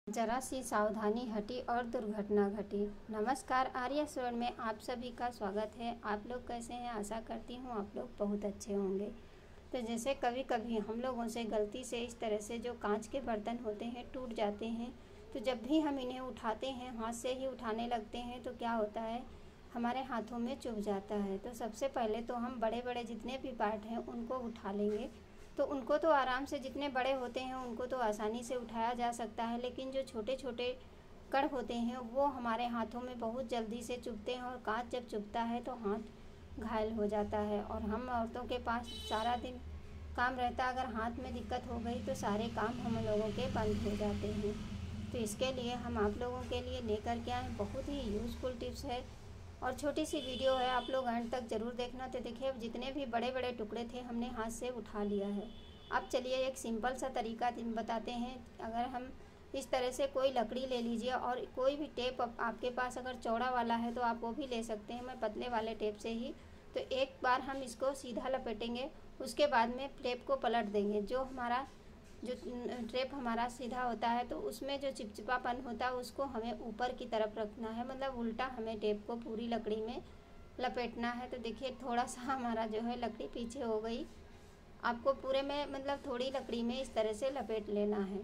जरा सी सावधानी हटी और दुर्घटना घटी। नमस्कार, आर्या स्वर्ण में आप सभी का स्वागत है। आप लोग कैसे हैं? आशा करती हूँ आप लोग बहुत अच्छे होंगे। तो जैसे कभी कभी हम लोगों से गलती से इस तरह से जो कांच के बर्तन होते हैं टूट जाते हैं, तो जब भी हम इन्हें उठाते हैं, हाथ से ही उठाने लगते हैं, तो क्या होता है, हमारे हाथों में चुभ जाता है। तो सबसे पहले तो हम बड़े बड़े जितने भी पार्ट हैं उनको उठा लेंगे। तो उनको तो आराम से, जितने बड़े होते हैं उनको तो आसानी से उठाया जा सकता है, लेकिन जो छोटे छोटे कण होते हैं वो हमारे हाथों में बहुत जल्दी से चुभते हैं, और कांच जब चुभता है तो हाथ घायल हो जाता है। और हम औरतों के पास सारा दिन काम रहता है, अगर हाथ में दिक्कत हो गई तो सारे काम हम लोगों के बंद हो जाते हैं। तो इसके लिए हम आप लोगों के लिए लेकर के आए, बहुत ही यूज़फुल टिप्स है और छोटी सी वीडियो है, आप लोग अंत तक ज़रूर देखना। तो देखिए, अब जितने भी बड़े बड़े टुकड़े थे हमने हाथ से उठा लिया है। अब चलिए एक सिंपल सा तरीका बताते हैं। अगर हम इस तरह से कोई लकड़ी ले लीजिए, और कोई भी टेप आपके पास अगर चौड़ा वाला है तो आप वो भी ले सकते हैं। मैं पतले वाले टेप से ही, तो एक बार हम इसको सीधा लपेटेंगे, उसके बाद में टेप को पलट देंगे। जो टेप हमारा सीधा होता है तो उसमें जो चिपचिपापन होता है उसको हमें ऊपर की तरफ रखना है, मतलब उल्टा हमें टेप को पूरी लकड़ी में लपेटना है। तो देखिए, थोड़ा सा हमारा जो है लकड़ी पीछे हो गई। आपको पूरे में, मतलब थोड़ी लकड़ी में इस तरह से लपेट लेना है।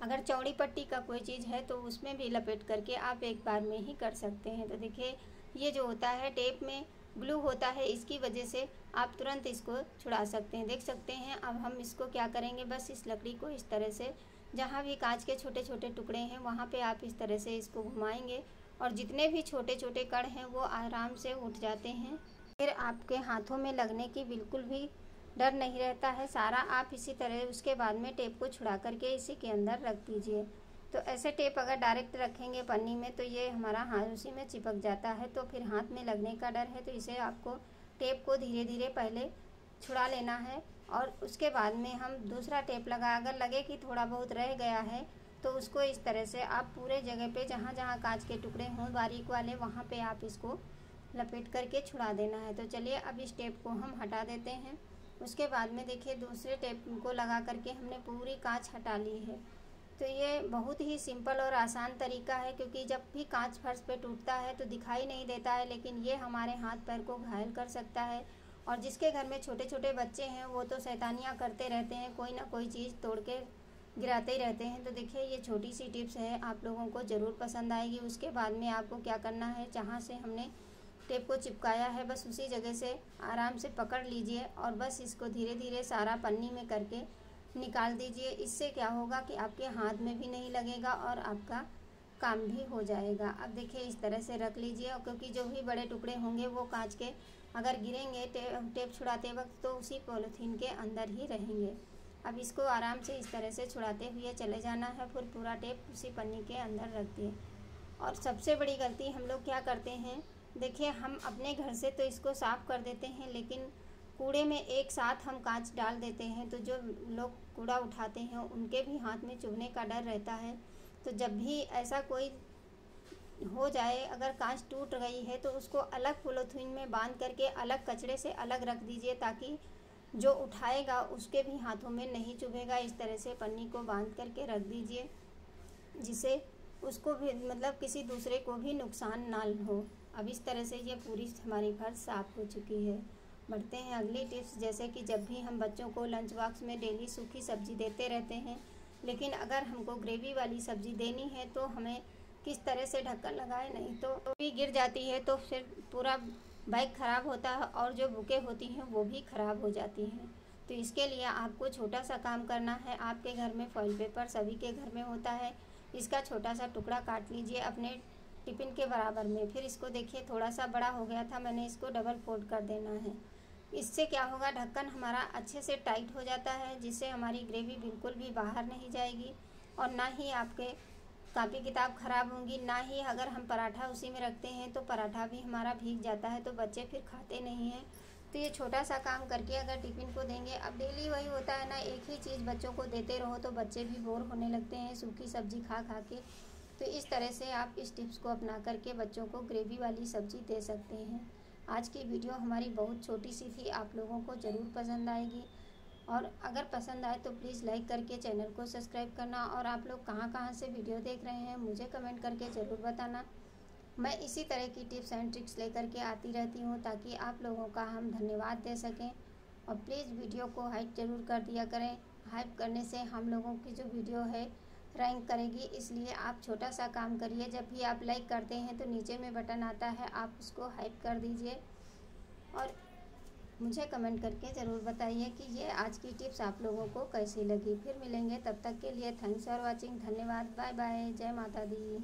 अगर चौड़ी पट्टी का कोई चीज़ है तो उसमें भी लपेट करके आप एक बार में ही कर सकते हैं। तो देखिए, ये जो होता है टेप में ग्लू होता है, इसकी वजह से आप तुरंत इसको छुड़ा सकते हैं। देख सकते हैं। अब हम इसको क्या करेंगे, बस इस लकड़ी को इस तरह से, जहाँ भी कांच के छोटे छोटे टुकड़े हैं वहाँ पे आप इस तरह से इसको घुमाएंगे, और जितने भी छोटे छोटे कण हैं वो आराम से उठ जाते हैं। फिर आपके हाथों में लगने की बिल्कुल भी डर नहीं रहता है। सारा आप इसी तरह उसके बाद में टेप को छुड़ा करके इसी के अंदर रख दीजिए। तो ऐसे टेप अगर डायरेक्ट रखेंगे पन्नी में तो ये हमारा हाथ उसी में चिपक जाता है, तो फिर हाथ में लगने का डर है। तो इसे आपको टेप को धीरे धीरे पहले छुड़ा लेना है, और उसके बाद में हम दूसरा टेप लगा, अगर लगे कि थोड़ा बहुत रह गया है तो उसको इस तरह से आप पूरे जगह पे जहाँ जहाँ कांच के टुकड़े हों बारीक वाले, वहाँ पे आप इसको लपेट करके छुड़ा देना है। तो चलिए अब इस टेप को हम हटा देते हैं। उसके बाद में देखिए, दूसरे टेप को लगा करके हमने पूरी कांच हटा ली है। तो ये बहुत ही सिंपल और आसान तरीका है, क्योंकि जब भी कांच फर्श पे टूटता है तो दिखाई नहीं देता है, लेकिन ये हमारे हाथ पैर को घायल कर सकता है। और जिसके घर में छोटे छोटे बच्चे हैं वो तो शैतानियाँ करते रहते हैं, कोई ना कोई चीज़ तोड़ के गिराते ही रहते हैं। तो देखिए, ये छोटी सी टिप्स है, आप लोगों को ज़रूर पसंद आएगी। उसके बाद में आपको क्या करना है, जहाँ से हमने टेप को चिपकाया है बस उसी जगह से आराम से पकड़ लीजिए, और बस इसको धीरे धीरे सारा पन्नी में करके निकाल दीजिए। इससे क्या होगा कि आपके हाथ में भी नहीं लगेगा और आपका काम भी हो जाएगा। अब देखिए, इस तरह से रख लीजिए, क्योंकि जो भी बड़े टुकड़े होंगे वो कांच के अगर गिरेंगे टेप छुड़ाते वक्त तो उसी पॉलीथीन के अंदर ही रहेंगे। अब इसको आराम से इस तरह से छुड़ाते हुए चले जाना है, फिर पूरा टेप उसी पन्नी के अंदर रख दिए। और सबसे बड़ी गलती हम लोग क्या करते हैं, देखिए, हम अपने घर से तो इसको साफ़ कर देते हैं, लेकिन कूड़े में एक साथ हम कांच डाल देते हैं। तो जो लोग कूड़ा उठाते हैं उनके भी हाथ में चुभने का डर रहता है। तो जब भी ऐसा कोई हो जाए, अगर कांच टूट गई है तो उसको अलग पॉलीथीन में बांध करके अलग कचड़े से अलग रख दीजिए, ताकि जो उठाएगा उसके भी हाथों में नहीं चुभेगा। इस तरह से पन्नी को बांध करके रख दीजिए, जिससे उसको भी, मतलब किसी दूसरे को भी नुकसान ना हो। अब इस तरह से ये पूरी हमारी फर्श साफ़ हो चुकी है। बढ़ते हैं अगली टिप्स। जैसे कि जब भी हम बच्चों को लंच बॉक्स में डेली सूखी सब्जी देते रहते हैं, लेकिन अगर हमको ग्रेवी वाली सब्जी देनी है तो हमें किस तरह से ढक्कन लगाए, नहीं तो भी गिर जाती है तो फिर पूरा बैग ख़राब होता है, और जो बुकें होती हैं वो भी ख़राब हो जाती हैं। तो इसके लिए आपको छोटा सा काम करना है। आपके घर में फॉइल पेपर सभी के घर में होता है, इसका छोटा सा टुकड़ा काट लीजिए अपने टिफ़िन के बराबर में। फिर इसको देखिए, थोड़ा सा बड़ा हो गया था, मैंने इसको डबल फोल्ड कर देना है। इससे क्या होगा, ढक्कन हमारा अच्छे से टाइट हो जाता है, जिससे हमारी ग्रेवी बिल्कुल भी बाहर नहीं जाएगी, और ना ही आपके कापी किताब ख़राब होंगी, ना ही अगर हम पराठा उसी में रखते हैं तो पराठा भी हमारा भीग जाता है, तो बच्चे फिर खाते नहीं हैं। तो ये छोटा सा काम करके अगर टिफ़िन को देंगे, अब डेली वही होता है ना, एक ही चीज़ बच्चों को देते रहो तो बच्चे भी बोर होने लगते हैं सूखी सब्ज़ी खा खा के। तो इस तरह से आप इस टिप्स को अपना करके बच्चों को ग्रेवी वाली सब्ज़ी दे सकते हैं। आज की वीडियो हमारी बहुत छोटी सी थी, आप लोगों को ज़रूर पसंद आएगी, और अगर पसंद आए तो प्लीज़ लाइक करके चैनल को सब्सक्राइब करना। और आप लोग कहाँ कहाँ से वीडियो देख रहे हैं मुझे कमेंट करके ज़रूर बताना। मैं इसी तरह की टिप्स एंड ट्रिक्स लेकर के आती रहती हूँ ताकि आप लोगों का हम धन्यवाद दे सकें। और प्लीज़ वीडियो को हाइप ज़रूर कर दिया करें। हाइप करने से हम लोगों की जो वीडियो है रैंक करेगी, इसलिए आप छोटा सा काम करिए। जब भी आप लाइक करते हैं तो नीचे में बटन आता है, आप उसको हाइप कर दीजिए और मुझे कमेंट करके ज़रूर बताइए कि ये आज की टिप्स आप लोगों को कैसी लगी। फिर मिलेंगे, तब तक के लिए थैंक्स फॉर वॉचिंग। धन्यवाद, बाय बाय, जय माता दी।